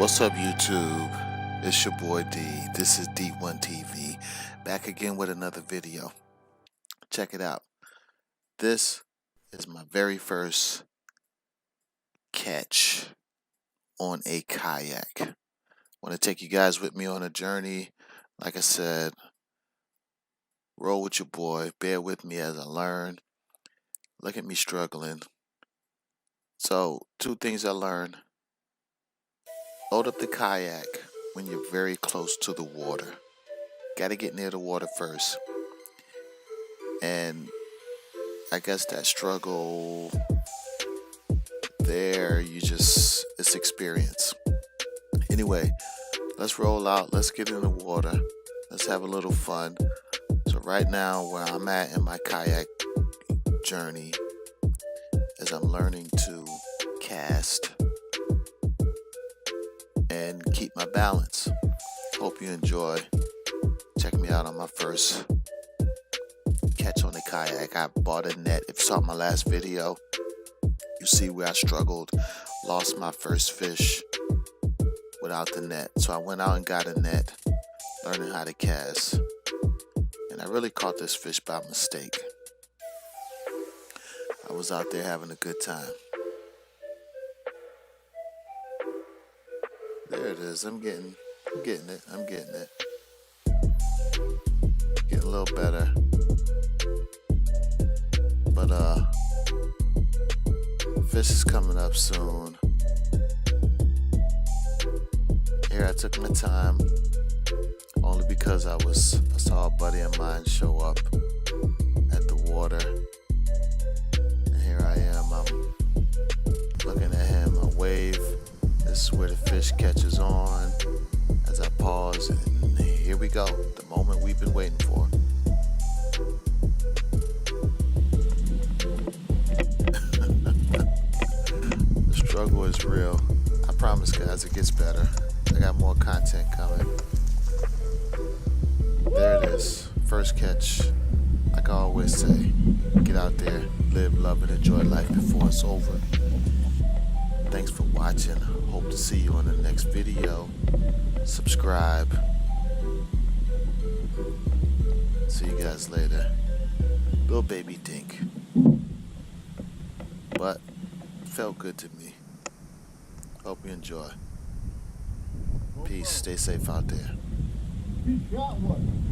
What's up, YouTube? It's your boy D. This is D1 TV, back again with another video. Check it out. This is my very first catch on a kayak. I want to take you guys with me on a journey. Like I said, roll with your boy. Bear with me as I learn. Look at me struggling. So, two things I learned. Load up the kayak when you're very close to the water. Got to get near the water first. And I guess that struggle there, it's experience. Anyway, let's roll out. Let's get in the water. Let's have a little fun. So right now, where I'm at in my kayak journey is I'm learning to cast and keep my balance. Hope you enjoy. Check me out on my first catch on the kayak. I bought a net. If you saw my last video, you see where I struggled, lost my first fish without the net. So I went out and got a net, learning how to cast, and I really caught this fish by mistake. I was out there having a good time. There it is. I'm getting it. Getting a little better. But fish is coming up soon. Here I took my time only because I saw a buddy of mine show up at the water. And here I am. I'm looking at him. I wave. This is where the fish catches on as I pause, and here we go, the moment we've been waiting for. The struggle is real. I promise, guys, it gets better. I got more content coming. There it is, first catch. Like I always say, get out there, live, love, and enjoy life before it's over. Thanks for watching. Hope to see you on the next video. Subscribe. See you guys later. Little baby dink. But felt good to me. Hope you enjoy. Peace. Stay safe out there. He got one.